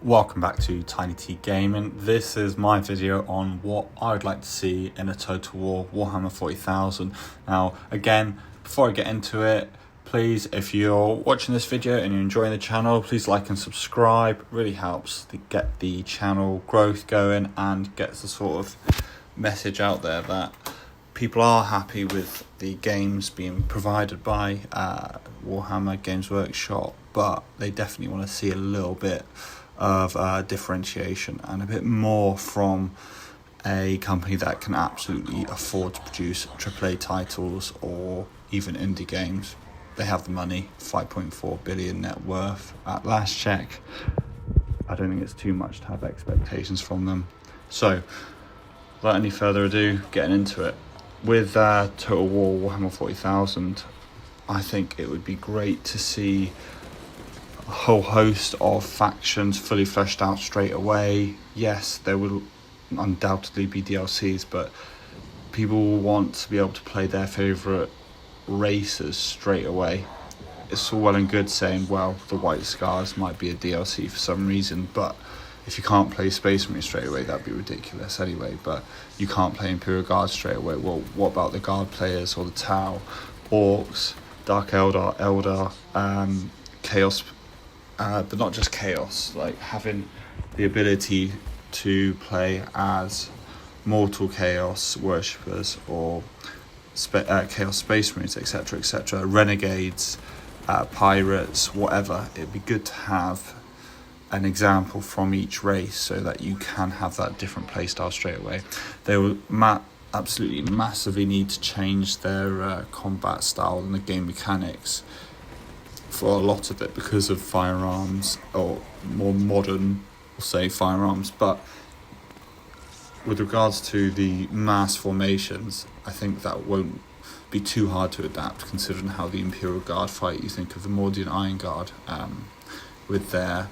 Welcome back to Tiny T Gaming. This is my video on what I would like to see in a Total War Warhammer 40,000. Now, again, before I get into it, please, if you're watching this video and you're enjoying the channel, please like and subscribe. It really helps to get the channel growth going and gets the sort of message out there that people are happy with the games being provided by Warhammer Games Workshop, but they definitely want to see a little bit of differentiation and a bit more from a company that can absolutely afford to produce AAA titles or even indie games. They have the money, 5.4 billion net worth at last check. I don't think it's too much to have expectations from them. So, without any further ado, getting into it. With Total War Warhammer 40,000, I think it would be great to see a whole host of factions fully fleshed out straight away. Yes, there will undoubtedly be DLCs, but people will want to be able to play their favourite races straight away. It's all well and good saying, well, the White Scars might be a DLC for some reason, but if you can't play Space Marine straight away, that'd be ridiculous anyway. But you can't play Imperial Guard straight away. Well, what about the Guard players or the Tau, Orcs, Dark Eldar, Chaos, but not just Chaos, like having the ability to play as Mortal Chaos Worshippers or Chaos Space Marines, etc., etc., Renegades, Pirates, whatever. It'd be good to have an example from each race so that you can have that different playstyle straight away. They will absolutely massively need to change their combat style and the game mechanics for a lot of it because of firearms, or more modern, we'll say, firearms. But with regards to the mass formations, I think that won't be too hard to adapt, considering how the Imperial Guard fight. You think of the Mordian Iron Guard with their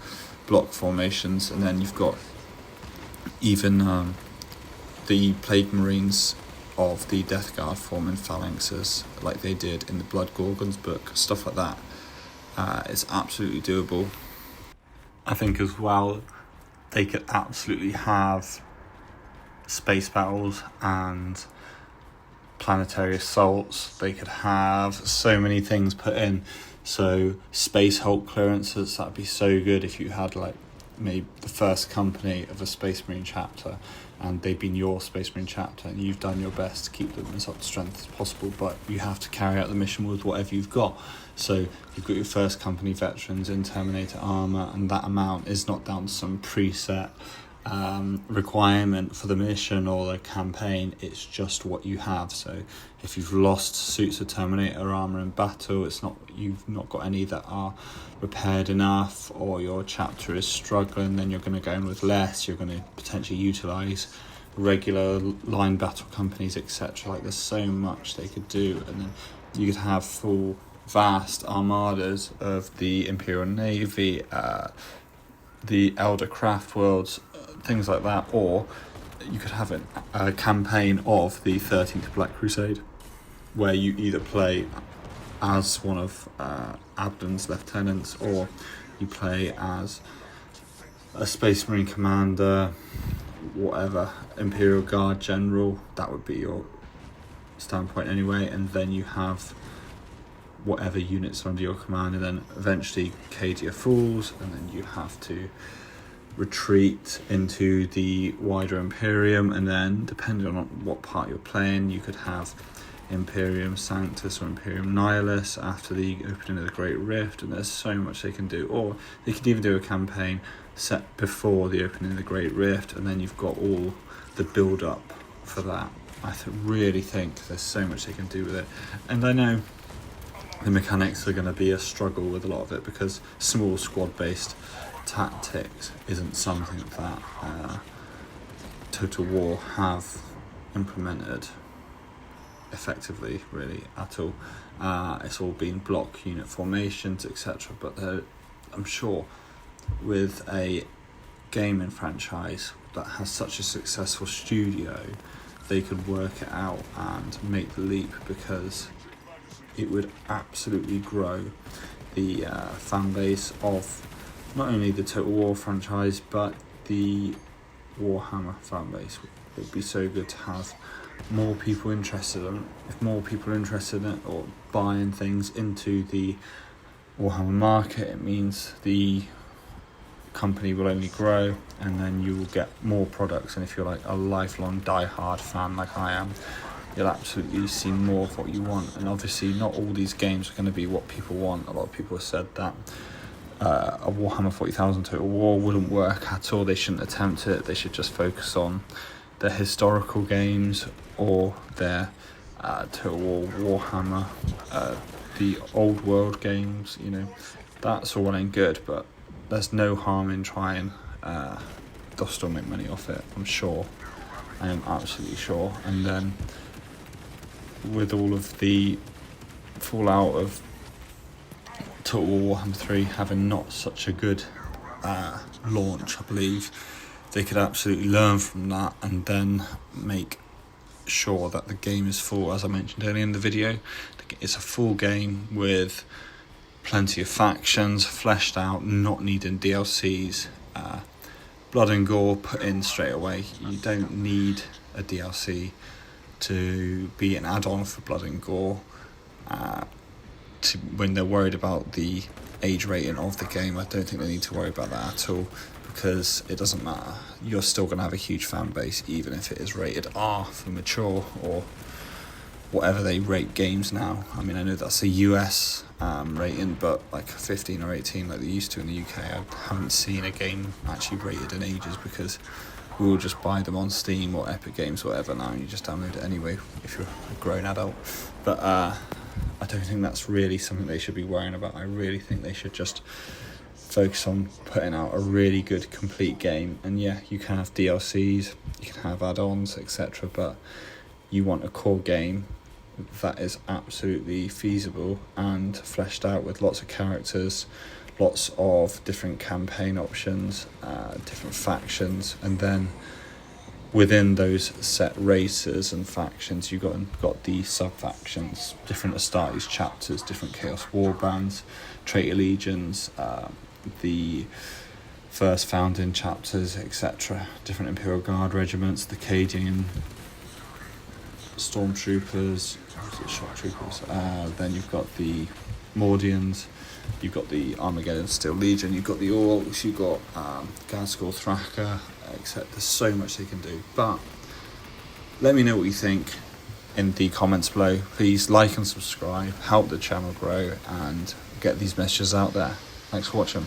block formations, and then you've got even the Plague Marines of the Death Guard forming phalanxes like they did in the Blood Gorgons book, stuff like that. It's absolutely doable. I think as well they could absolutely have space battles and planetary assaults. They could have so many things put in. So Space Hulk clearances, that'd be so good if you had like maybe the first company of a Space Marine chapter and they've been your Space Marine chapter and you've done your best to keep them as up to strength as possible, but you have to carry out the mission with whatever you've got. So you've got your first company veterans in Terminator armour, and that amount is not down to some preset requirement for the mission or the campaign. It's just what you have. So if you've lost suits of Terminator armor in battle, you've not got any that are repaired enough, or your chapter is struggling, then you're going to go in with less. You're going to potentially utilize regular line battle companies, etc. Like, there's so much they could do, and then you could have full vast armadas of the Imperial Navy, the Elder Craft Worlds, things like that. Or you could have a campaign of the 13th Black Crusade where you either play as one of Abdon's lieutenants, or you play as a Space Marine commander, whatever, Imperial Guard general. That would be your standpoint anyway, and then you have whatever units are under your command, and then eventually Cadia falls, and then you have to retreat into the wider Imperium, and then depending on what part you're playing, you could have Imperium Sanctus or Imperium Nihilus after the opening of the Great Rift, and there's so much they can do. Or they could even do a campaign set before the opening of the Great Rift, and then you've got all the build up for that. I really think there's so much they can do with it, and I know the mechanics are going to be a struggle with a lot of it because small squad based tactics isn't something that Total War have implemented effectively really at all. It's all been block unit formations, etc. But I'm sure with a gaming franchise that has such a successful studio, they could work it out and make the leap, because it would absolutely grow the fan base of not only the Total War franchise, but the Warhammer fan base. It would be so good to have more people interested in it. If more people are interested in it or buying things into the Warhammer market, it means the company will only grow, and then you will get more products. And if you're like a lifelong die-hard fan like I am, you'll absolutely see more of what you want. And obviously not all these games are going to be what people want. A lot of people have said that a Warhammer 40,000 Total War wouldn't work at all. They shouldn't attempt it. They should just focus on their historical games or their Total War Warhammer, the old world games. You know, that's all well and good, but there's no harm in trying. They'll still make money off it, I'm sure. I am absolutely sure. And then with all of the fallout of Total War Warhammer 3 having not such a good launch, I believe they could absolutely learn from that and then make sure that the game is full. As I mentioned earlier in the video, it's a full game with plenty of factions, fleshed out, not needing DLCs, blood and gore put in straight away. You don't need a DLC to be an add-on for blood and gore. When they're worried about the age rating of the game, I don't think they need to worry about that at all, because it doesn't matter. You're still going to have a huge fan base, even if it is rated R for mature or whatever they rate games now. I mean, I know that's a US rating, but like 15 or 18 like they used to in the UK, I haven't seen a game actually rated in ages, because we will just buy them on Steam or Epic Games or whatever now, and you just download it anyway if you're a grown adult. But I don't think that's really something they should be worrying about. I really think they should just focus on putting out a really good complete game. And yeah, you can have DLCs, you can have add-ons, etc., but you want a core game that is absolutely feasible and fleshed out with lots of characters, lots of different campaign options, different factions, and then within those set races and factions, you've got the sub-factions, different Astartes chapters, different Chaos War bands, Traitor Legions, the first founding chapters, etc., different Imperial Guard regiments, the Cadian Stormtroopers, Shock Troopers, then you've got the Mordians, you've got the Armageddon Steel Legion, you've got the Orcs, you've got Gadskull Thraka, etc. There's so much they can do. But let me know what you think in the comments below. Please like and subscribe, help the channel grow and get these messages out there. Thanks for watching.